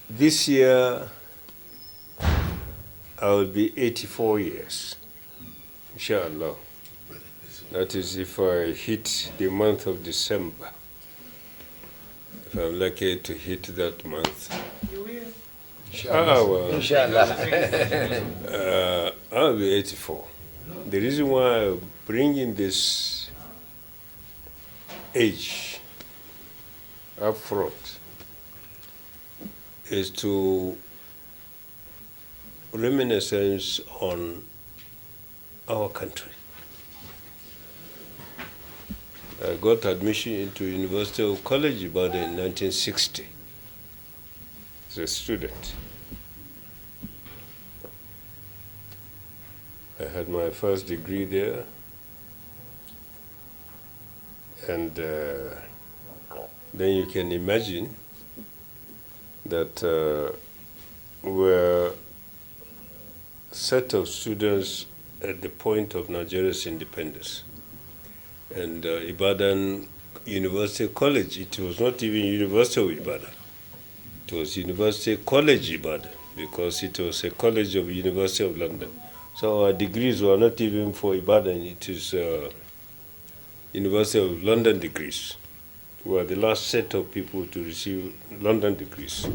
This year, I will be 84 years, inshallah. That is if I hit the month of December. If I'm lucky to hit that month. You will. Inshallah. I'll be 84. The reason why I'm bringing this age up front is to reminiscence on our country. I got admission into University of College Ibadan in 1960 as a student. I had my first degree there, and then you can imagine that we're a set of students at the point of Nigeria's independence. And Ibadan University College, it was not even University of Ibadan. It was University College Ibadan, because it was a college of University of London. So our degrees were not even for Ibadan, it is University of London degrees. We were the last set of people to receive London degrees.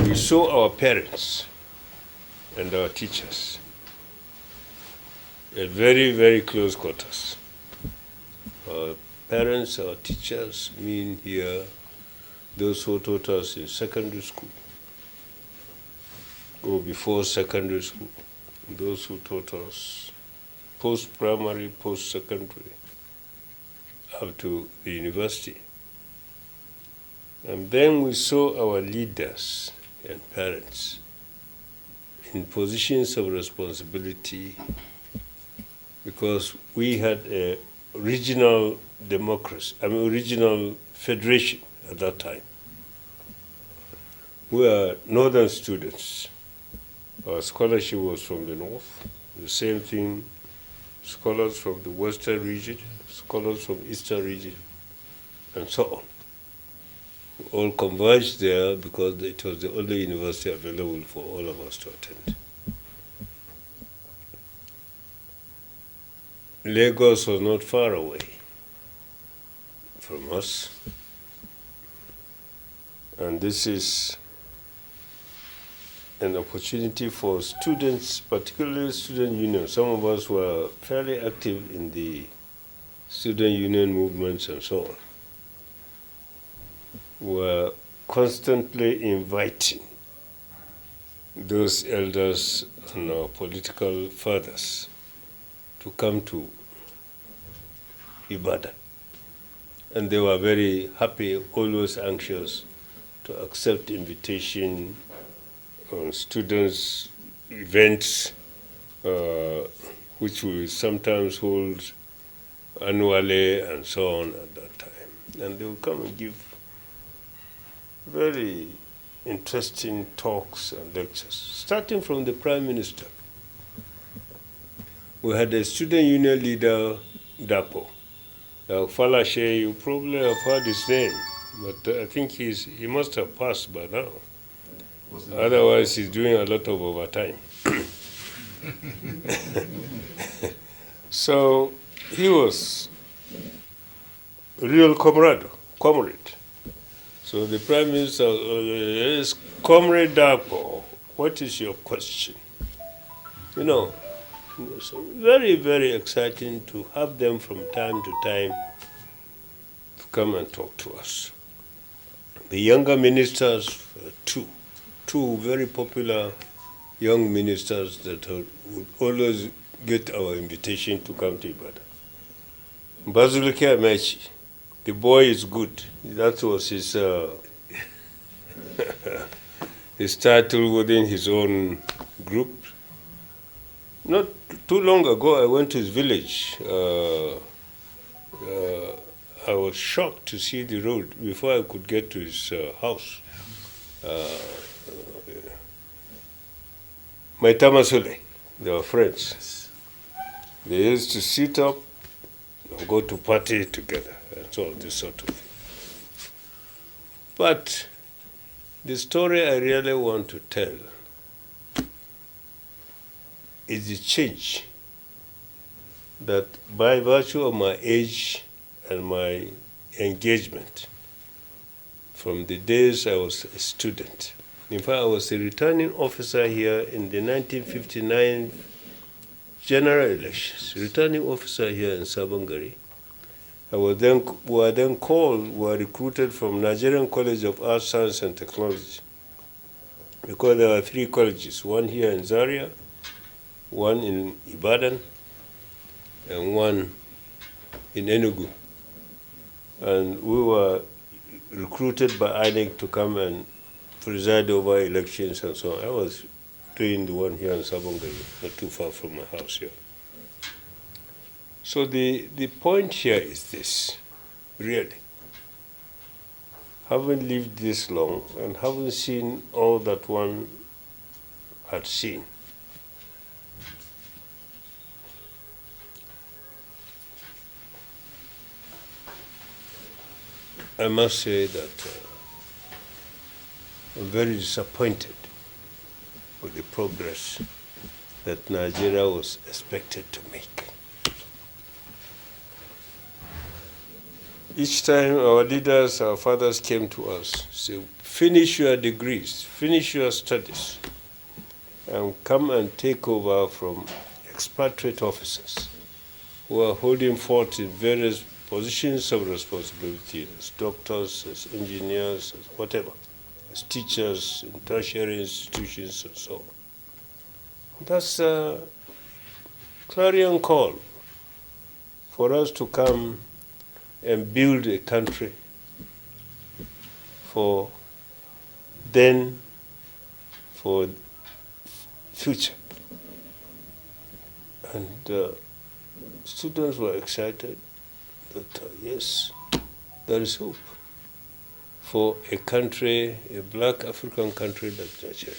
We saw our parents and our teachers at very, very close quarters. Our parents, our teachers mean here those who taught us in secondary school or before secondary school, those who taught us post-primary, post-secondary, up to the university. And then we saw our leaders and parents in positions of responsibility, because we had a regional democracy, regional federation at that time. We were northern students. Our scholarship was from the north. The same thing, scholars from the western region, scholars from eastern region, and so on. We all converged there because it was the only university available for all of us to attend. Lagos was not far away from us, and this is an opportunity for students, particularly student union. Some of us were fairly active in the student union movements and so on. Were constantly inviting those elders and our political fathers to come to Ibadan. And they were very happy, always anxious to accept invitation on students' events, which we sometimes hold annually and so on at that time. And they will come and give very interesting talks and lectures, starting from the Prime Minister. We had a student union leader, Dapo. Falashe, you probably have heard his name, but I think he must have passed by now. Otherwise, he's doing a lot of overtime. So he was a real comrade. So the Prime Minister is, Comrade Dapo, what is your question? You know, so very, very exciting to have them from time to time to come and talk to us. The younger ministers, two very popular young ministers that would always get our invitation to come to Ibadan. Bazulike Amechi, the boy is good. That was his his title within his own group. Not too long ago, I went to his village. I was shocked to see the road before I could get to his house. My Tamasule, they were friends. Yes. They used to sit up and go to party together and so on, this sort of thing. But the story I really want to tell is the change that by virtue of my age and my engagement from the days I was a student. In fact, I was a returning officer here in the 1959 general elections, returning officer here in Sabangari. We were recruited from Nigerian College of Arts, Science and Technology, because there were 3 colleges, one here in Zaria, one in Ibadan, and one in Enugu. And we were recruited by INEC to come and preside over elections and so on. I was doing the one here in Sabongari, not too far from my house here. So the point here is this, really. Having lived this long and having seen all that one had seen, I must say that I'm very disappointed with the progress that Nigeria was expected to make. Each time our leaders, our fathers came to us, say, finish your degrees, finish your studies, and come and take over from expatriate officers who are holding forth in various positions of responsibility as doctors, as engineers, as whatever, as teachers in tertiary institutions and so on. That's a clarion call for us to come and build a country for future. And students were excited that yes, there is hope for a country, a black African country like Nigeria.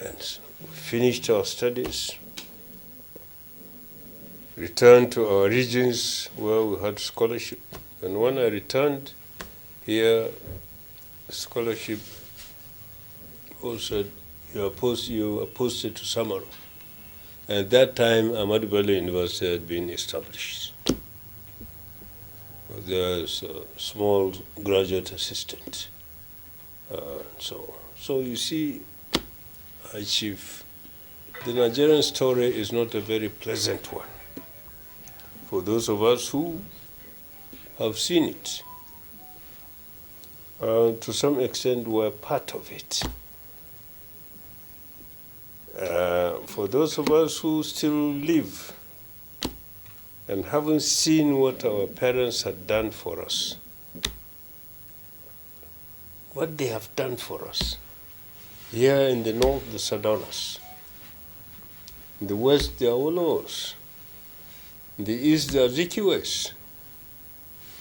And so we finished our studies, returned to our regions where we had scholarship. And when I returned here, scholarship also you are posted to Samaru. At that time, Ahmadu Bello University had been established. There was a small graduate assistant. So you see, Chief, the Nigerian story is not a very pleasant one for those of us who have seen it. To some extent, we're part of it. For those of us who still live and haven't seen what our parents had done for us, what they have done for us. Here in the north, the Sadanas. In the west, the Awolos. In the east, the Azikiwes.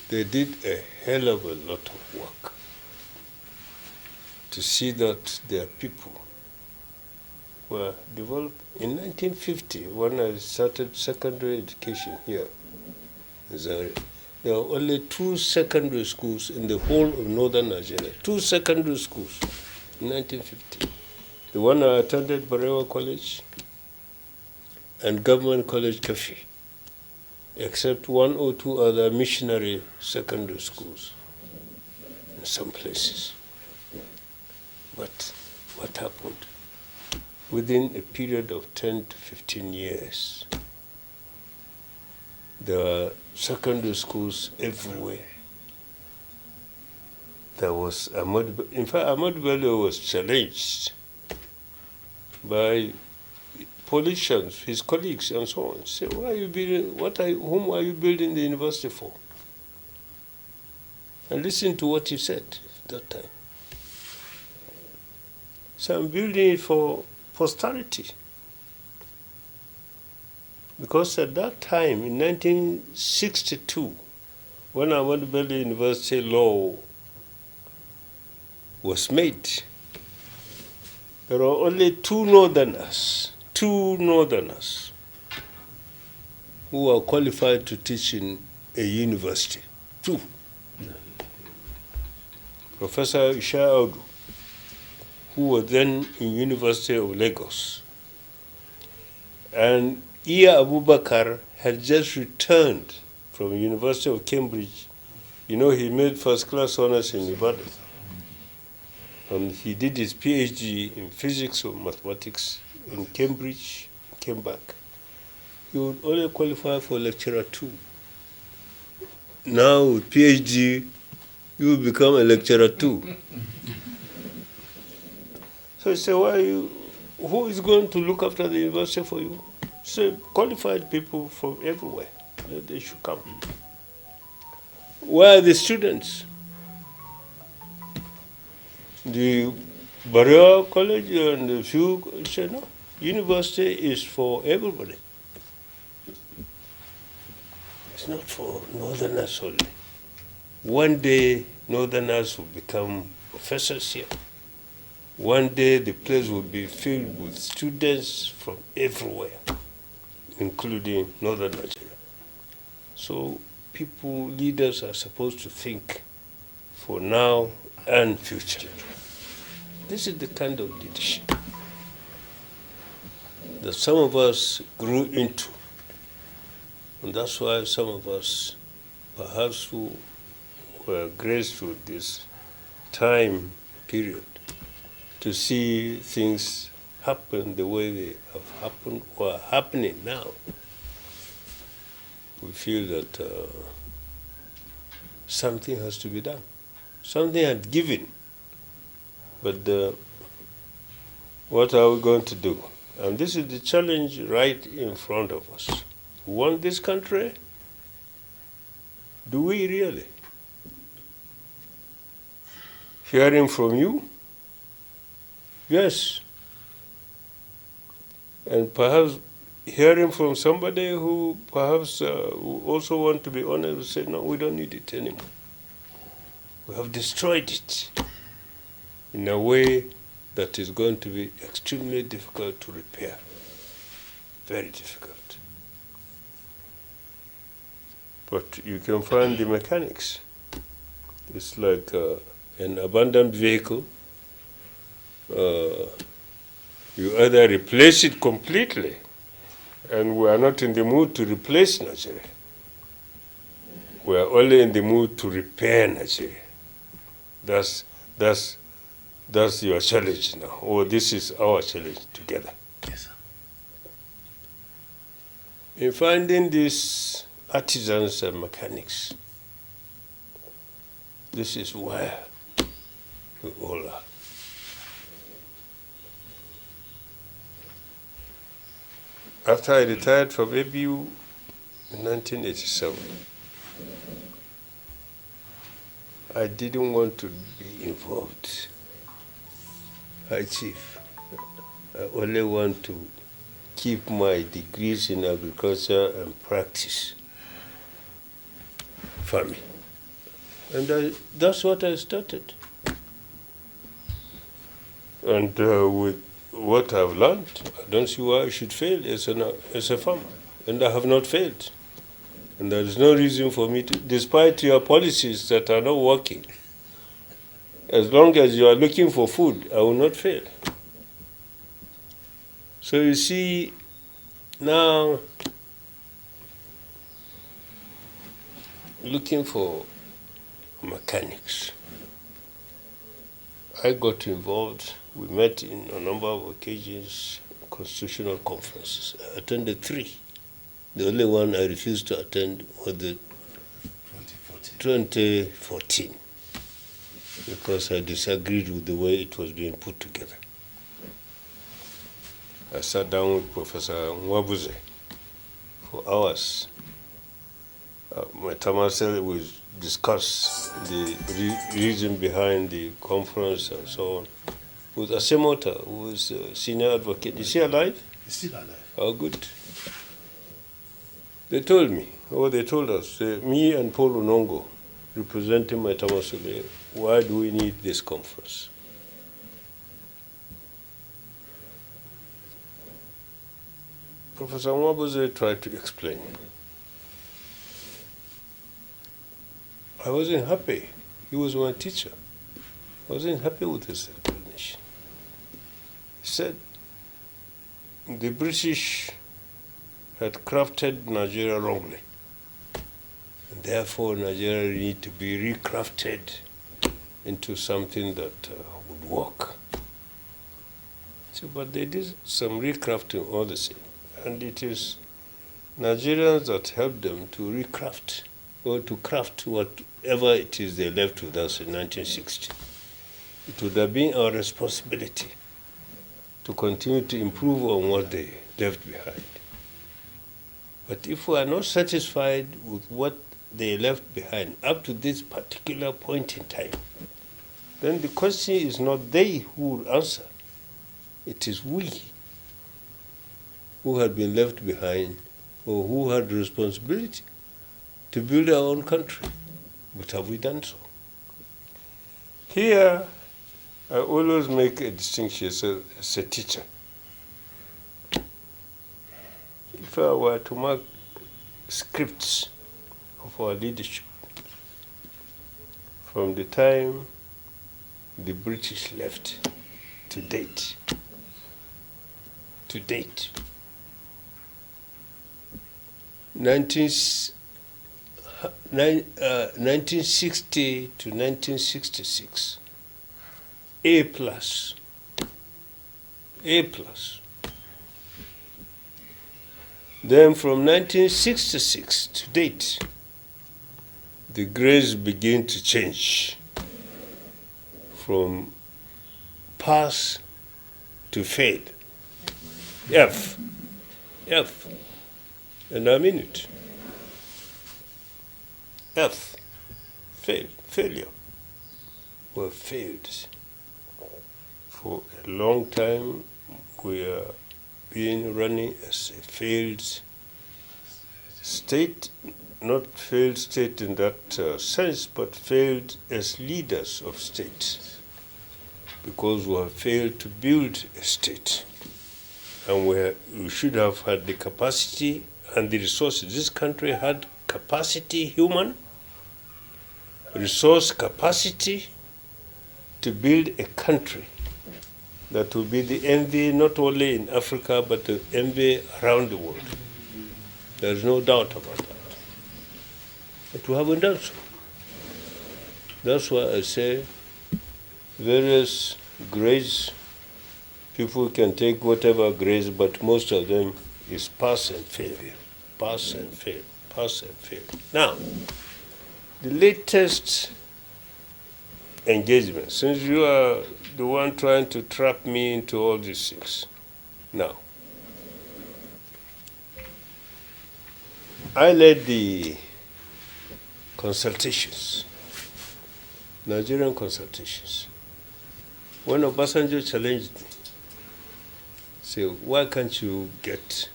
They did a hell of a lot of work to see that their people were developed. In 1950, when I started secondary education here in Zaria, there were only 2 secondary schools in the whole of northern Nigeria. 2 secondary schools in 1950. The one I attended, Barewa College, and Government College Kafi, except 1 or 2 other missionary secondary schools in some places. But what happened? Within a period of 10 to 15 years, there were secondary schools everywhere. There was in fact, Ahmadu Bello was challenged by politicians, his colleagues, and so on. Say, why are you building? Whom are you building the university for? And listen to what he said at that time. So I'm building it for posterity. Because at that time, in 1962, when Ahmadu Bello University law was made, there were only 2 northerners who were qualified to teach in a university. 2. Professor Isha Audu, who was then in University of Lagos. And Iya Abubakar had just returned from University of Cambridge. You know, he made first-class honors in Ibadan. And he did his PhD in physics or mathematics in Cambridge, came back. He would only qualify for lecturer 2. Now with PhD, you will become a lecturer 2. So I said, who is going to look after the university for you? So qualified people from everywhere, they should come. Where are the students? The Barrier College and the few said, no, university is for everybody. It's not for northerners only. One day, northerners will become professors here. One day, the place will be filled with students from everywhere, including northern Nigeria. So leaders are supposed to think for now and future. This is the kind of leadership that some of us grew into. And that's why some of us, perhaps who were graced with this time period, to see things happen the way they have happened or are happening now, we feel that something has to be done. Something had given, but what are we going to do? And this is the challenge right in front of us. We want this country? Do we really? Hearing from you? Yes. And perhaps hearing from somebody who perhaps who also want to be honest will say, no, we don't need it anymore. We have destroyed it in a way that is going to be extremely difficult to repair. Very difficult. But you can find the mechanics. It's like an abandoned vehicle. You either replace it completely, and we are not in the mood to replace Nigeria. We are only in the mood to repair Nigeria. That's your challenge now, or this is our challenge together. Yes, sir. In finding these artisans and mechanics, this is where we all are. After I retired from ABU in 1987, I didn't want to be involved. High Chief, I only want to keep my degrees in agriculture and practice farming. And that's what I started. And with what I've learned, I don't see why I should fail as a farmer. And I have not failed. And there is no reason for me to, despite your policies that are not working, as long as you are looking for food, I will not fail. So you see, now, looking for mechanics, I got involved. We met in a number of occasions, constitutional conferences. I attended 3. The only one I refused to attend was the 2014, because I disagreed with the way it was being put together. I sat down with Professor Nwabuze for hours. My Tamasel would discuss the reason behind the conference and so on. With Asemota, who was a senior advocate. Is he alive? He's still alive. Oh, good. They told me, they told us, me and Paul Unongo, representing my Tamasule, why do we need this conference? Professor Nwabuze tried to explain. I wasn't happy. He was my teacher. wasn't happy with his explanation. He said the British had crafted Nigeria wrongly, and therefore Nigeria needed to be recrafted into something that would work. So, but they did some recrafting all the same, and it is Nigerians that helped them to recraft or to craft whatever it is they left with us in 1960. It would have been our responsibility to continue to improve on what they left behind. But if we are not satisfied with what they left behind up to this particular point in time, then the question is not they who will answer. It is we who had been left behind or who had responsibility to build our own country. But have we done so? Here, I always make a distinction as a teacher. If I were to mark scripts of our leadership from the time the British left to date, 1960 to 1966, A+. Then from 1966 to date, the grades begin to change from pass to fail. F. And I mean it. F. Failure. We have failed. For a long time, we are being running as a failed state, not failed state in that sense, but failed as leaders of states, because we have failed to build a state. And we should have had the capacity and the resources. This country had capacity, human, resource capacity to build a country that will be the envy not only in Africa, but the envy around the world. There's no doubt about that. But we haven't done so. That's why I say various grades, people can take whatever grades, but most of them is pass and failure. Pass and fail, pass and fail. Now, the latest engagement, since you are the one trying to trap me into all these things. Now, I led the consultations, Nigerian consultations. When Obasanjo challenged me, said, why can't you get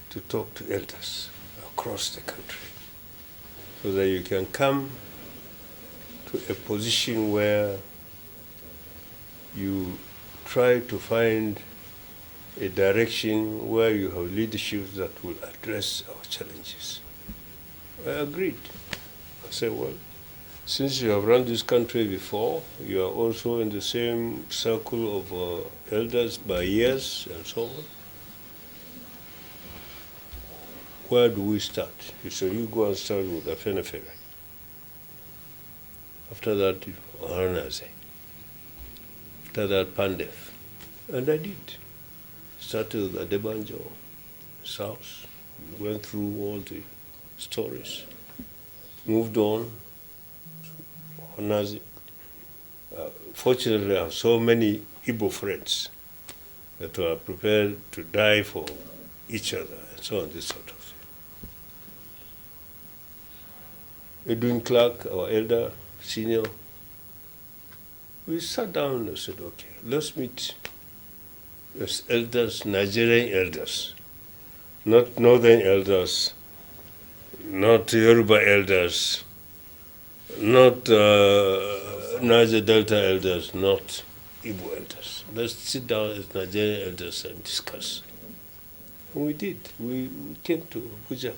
to talk to elders across the country so that you can come to a position where you try to find a direction where you have leadership that will address our challenges. I agreed. I said, well, since you have run this country before, you are also in the same circle of elders by years and so on. Where do we start? He said, you go and start with Afenefere. After that, Ohanaze. After that, Pandef. And I did. Started with Adebanjo, South. We went through all the stories. Moved on to Ohanaze. Fortunately, I have so many Igbo friends that are prepared to die for each other, and so on, this sort of thing. Edwin Clark, our elder, senior, we sat down and said, okay, let's meet as elders, Nigerian elders, not northern elders, not Yoruba elders, not Niger Delta elders, not Igbo elders. Let's sit down as Nigerian elders and discuss. And we did. We came to Abuja.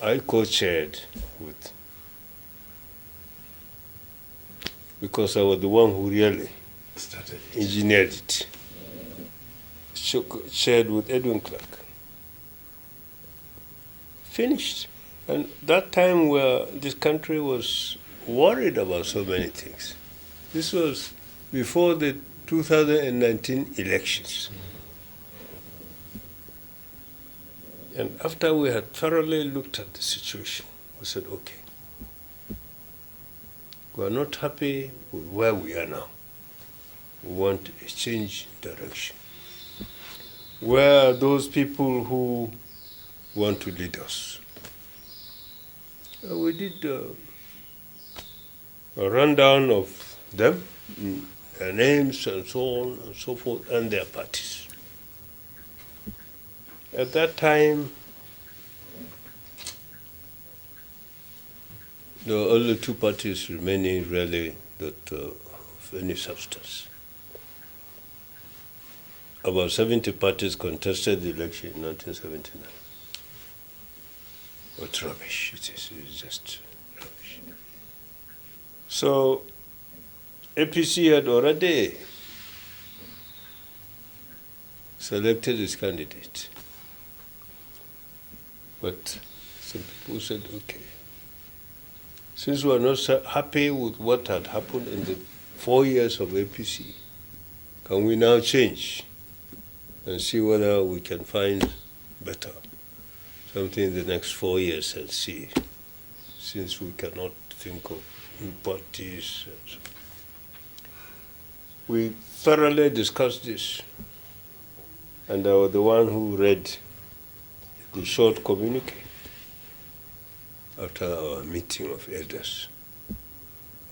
I co-chaired with because I was the one who really engineered it. Shared with Edwin Clark. Finished. And that time where this country was worried about so many things. This was before the 2019 elections. And after we had thoroughly looked at the situation, we said, okay, we are not happy with where we are now. We want a change in direction. Where are those people who want to lead us? We did a rundown of them, their names and so on and so forth, and their parties. At that time, there were only two parties remaining really that of any substance. About 70 parties contested the election in 1979. It's rubbish. It's just rubbish. So APC had already selected its candidate. But some people said, okay, since we are not so happy with what had happened in the 4 years of APC, can we now change and see whether we can find better something in the next 4 years and see, since we cannot think of new parties. We thoroughly discussed this, and I was the one who read the short communique after our meeting of elders.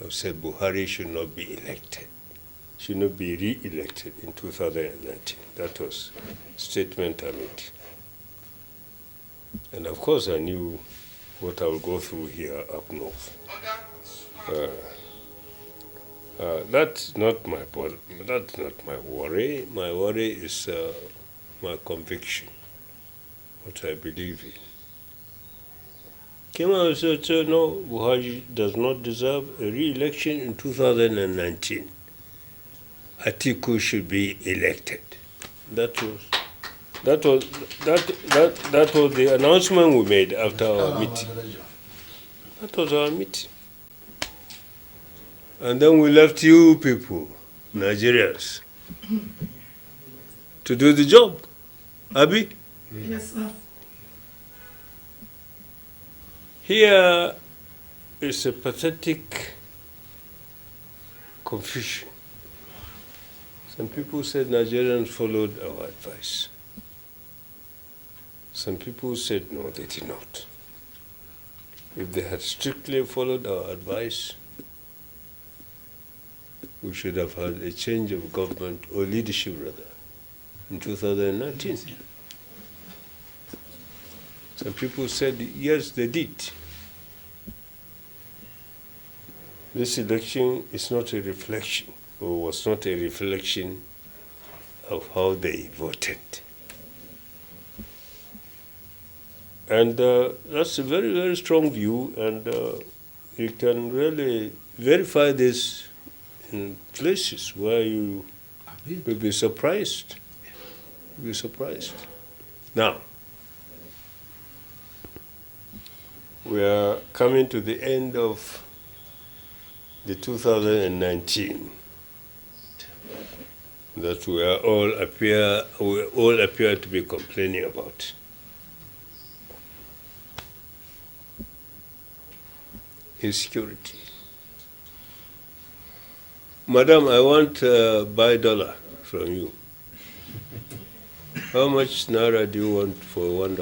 I said Buhari should not be elected, should not be re-elected in 2019. That was a statement I made. And of course I knew what I would go through here up north. That's not my worry. My worry is my conviction, what I believe in. Came out and said, no, Buhari does not deserve a re-election in 2019. Atiku should be elected. That was the announcement we made after our meeting. That was our meeting. And then we left you people, Nigerians, to do the job. Abi? Yes, sir. Here is a pathetic confusion. Some people said Nigerians followed our advice. Some people said no, they did not. If they had strictly followed our advice, we should have had a change of government, or leadership rather, in 2019. Some people said, yes, they did. This election is not a reflection, or was not a reflection of how they voted. And that's a very, very strong view, and you can really verify this in places where you will be surprised. You'll be surprised. Now, we are coming to the end of the 2019 that we all appear to be complaining about. Insecurity. Madam, I want buy dollar from you. How much naira do you want for $1?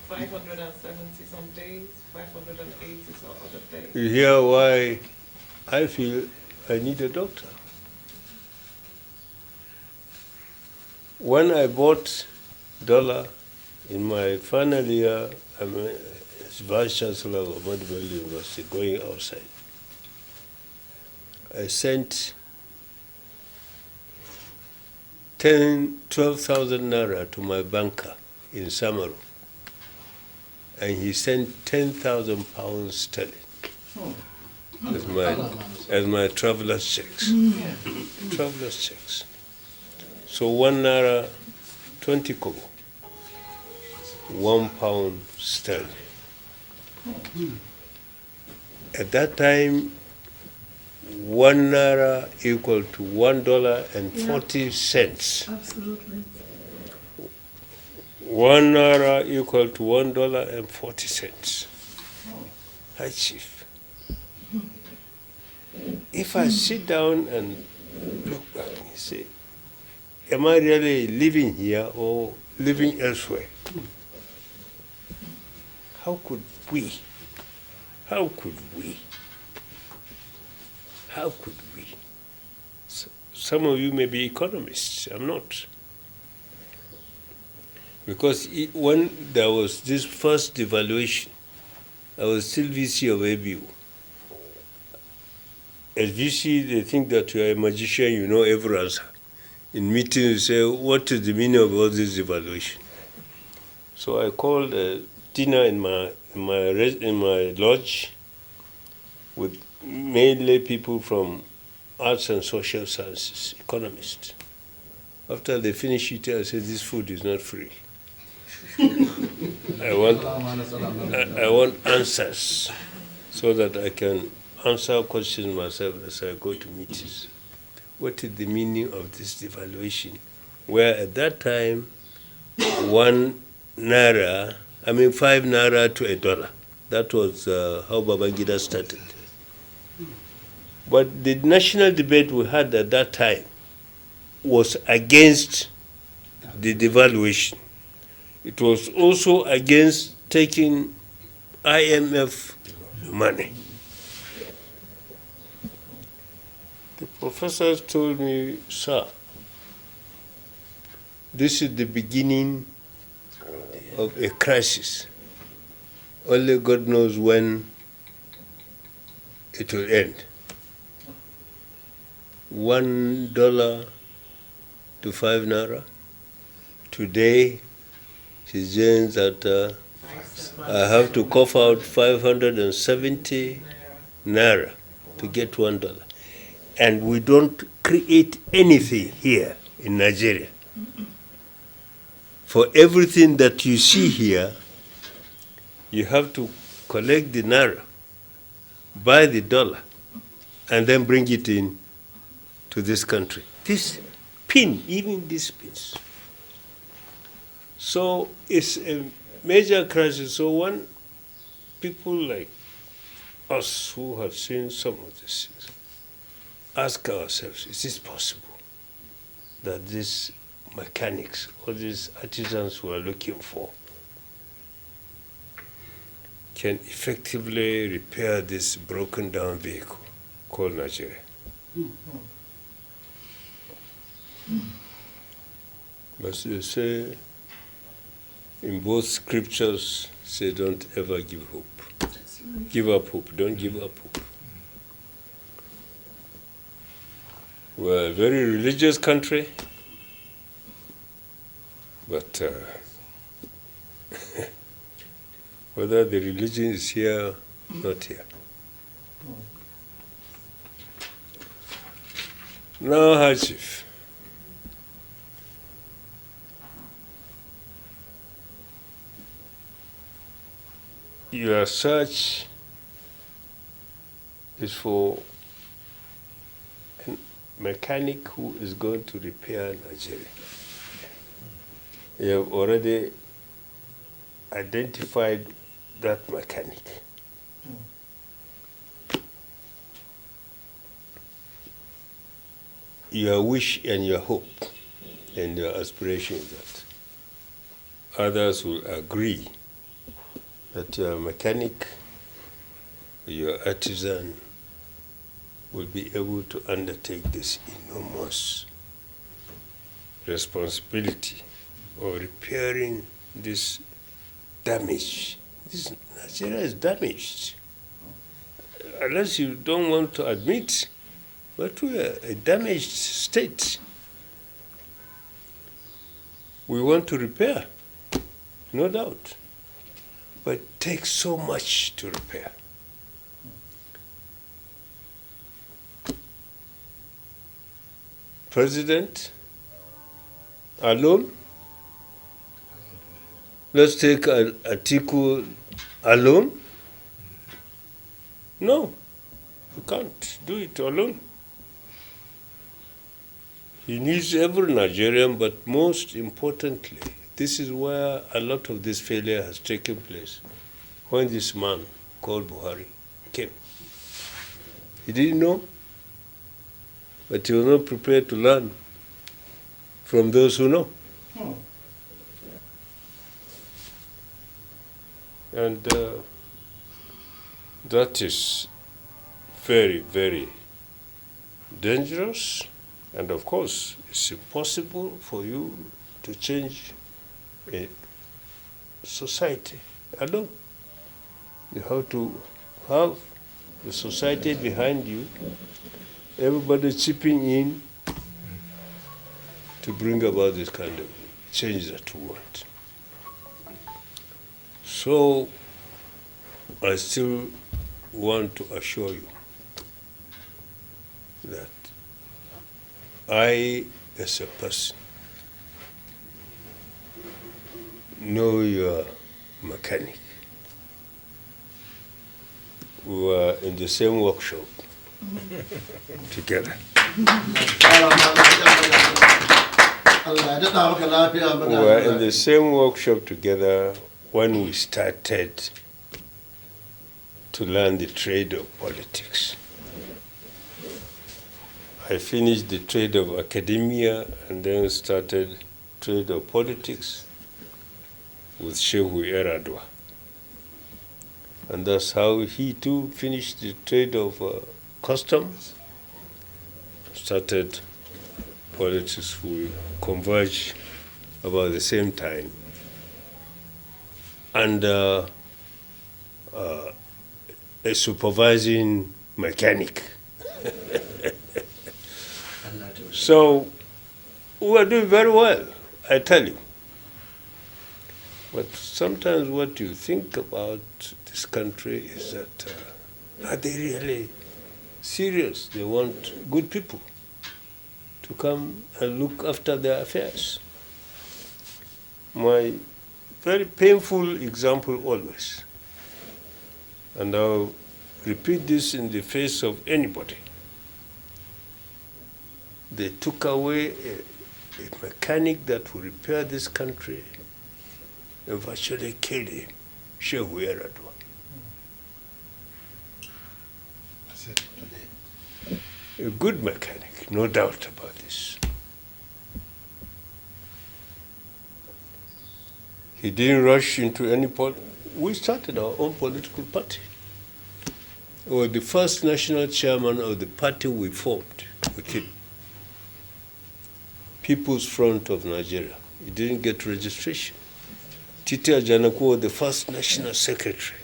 570 some days, 580 some other days. You hear why I feel I need a doctor. When I bought dollar in my final year, as Vice Chancellor of Muhammadu Buhari University, going outside, I sent 12,000 naira to my banker in Samaru, and he sent 10,000 pounds sterling. as my traveler's checks. Traveler's checks. So 1 naira, 20 kobo, 1 pound sterling. At that time, 1 naira equal to $1.40. Absolutely. 1 naira equal to $1.40. Hi, Chief. If I sit down and look back and say, am I really living here or living elsewhere? How could we? How could we? How could we? Some of you may be economists. I'm not. Because when there was this first devaluation, I was still VC of ABU. As VC, they think that you are a magician, you know every answer. In meetings, you say, what is the meaning of all this devaluation? So I called a dinner in my lodge with mainly people from arts and social sciences, economists. After they finish eating, I said, this food is not free. I want answers so that I can answer questions myself as I go to meetings. What is the meaning of this devaluation? Where at that time, 5 naira to $1. That was how Babangida started. But the national debate we had at that time was against the devaluation. It was also against taking IMF money. The professors told me, sir, this is the beginning of a crisis. Only God knows when it will end. $1 to 5 naira. Today, she's saying that I have to cough out 570 naira to get $1. And we don't create anything here in Nigeria. For everything that you see here, you have to collect the naira, buy the dollar, and then bring it in to this country. This pin, even this pins. So it's a major crisis. So when people like us who have seen some of these things ask ourselves, is it possible that these mechanics or these artisans we are looking for can effectively repair this broken down vehicle called Nigeria? But they say in both scriptures, say don't ever give hope. Give up hope, don't give up hope. We're a very religious country, but whether the religion is here, not here. Now, High Chief, your search is for a mechanic who is going to repair Nigeria. You have already identified that mechanic. Your wish and your hope and your aspiration is that others will agree that your mechanic, your artisan, will be able to undertake this enormous responsibility of repairing this damage. This Nigeria is damaged. Unless you don't want to admit, but we are a damaged state. We want to repair, no doubt. But it takes so much to repair. president alone. Let's take Atiku alone. No, you can't do it alone. He needs every Nigerian, but most importantly, this is where a lot of this failure has taken place. When this man called Buhari came, he didn't know, but he was not prepared to learn from those who know. And that is very, very dangerous. And of course, it's impossible for you to change a society alone. You have to have the society behind you, everybody chipping in to bring about this kind of change that we want. So I still want to assure you that I, as a person, know your mechanic. We were in the same workshop together. We were in the same workshop together when we started to learn the trade of politics. I finished the trade of academia and then started trade of politics with Shehu Eradua. And that's how he too finished the trade of customs, started politics. We converged about the same time. And a supervising mechanic. So we are doing very well, I tell you. But sometimes what you think about this country is that, are they really serious? They want good people to come and look after their affairs. My very painful example always, and I'll repeat this in the face of anybody. They took away a mechanic that would repair this country and virtually killed him, Shehu Eradua. A good mechanic, no doubt about this. He didn't rush into any we started our own political party. We were the first national chairman of the party we formed with him. People's Front of Nigeria. He didn't get registration. Titi Ajanaku was the first national secretary.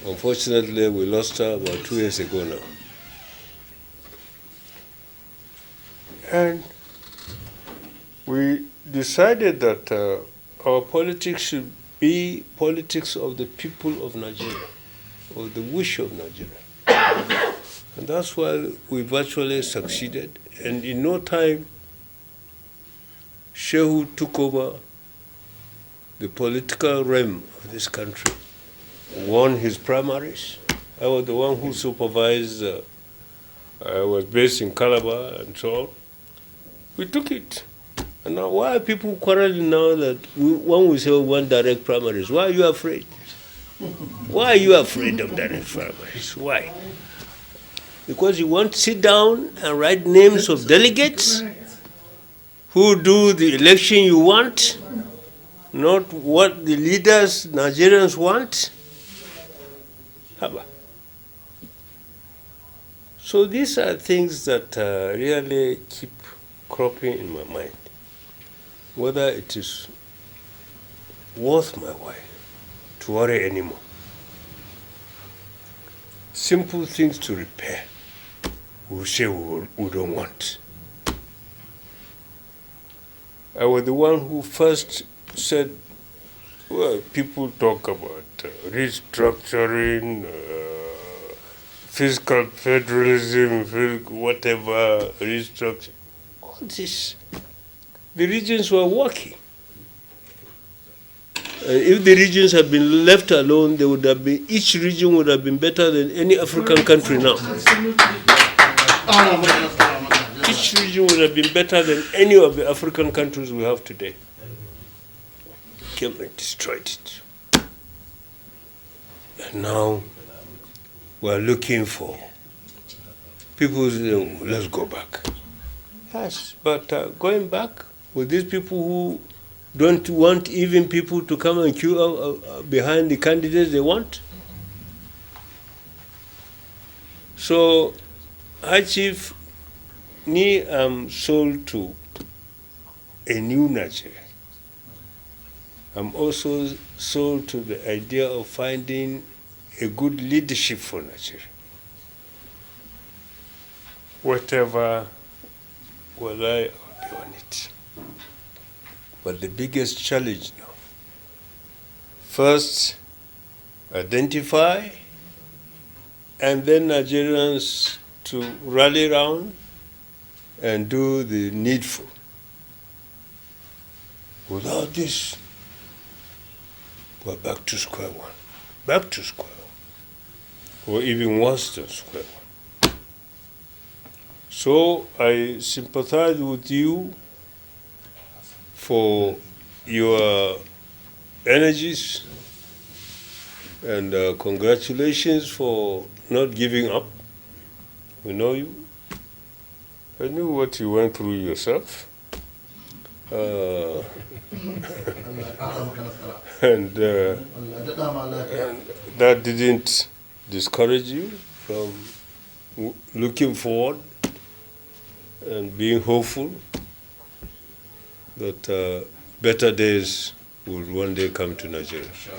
Unfortunately, we lost her about 2 years ago now. And we decided that our politics should be politics of the people of Nigeria, or the wish of Nigeria. And that's why we virtually succeeded. And in no time, Shehu took over the political realm of this country, won his primaries. I was the one who supervised, I was based in Calabar and so on. We took it. And now why are people quarreling now that when we say we want direct primaries? Why are you afraid? Why are you afraid of direct primaries? Why? Because you want to sit down and write names of delegates who do the election you want, not what the leaders, Nigerians want. So these are things that really keep cropping in my mind. Whether it is worth my while to worry anymore. Simple things to repair, we say we don't want. I was the one who first said, well, people talk about restructuring, fiscal federalism, whatever, restructure. All this, the regions were working. If the regions had been left alone, they would have been, each region would have been better than any African country now. Each region would have been better than any of the African countries we have today. Came and destroyed it. And now we're looking for people who say, oh, let's go back. Yes, but going back with these people who don't want even people to come and queue behind the candidates they want. So, High Chief, me am sold to a new Nigeria. I'm also sold to the idea of finding a good leadership for Nigeria. Whatever will I be on it. But the biggest challenge now, first, identify, and then Nigerians to rally around and do the needful. Without this, we're back to square one. Back to square one. Or even worse than square one. So I sympathize with you for your energies, and congratulations for not giving up. We know you. I knew what you went through yourself. And that didn't discourage you from looking forward and being hopeful that better days will one day come to Nigeria. Sure.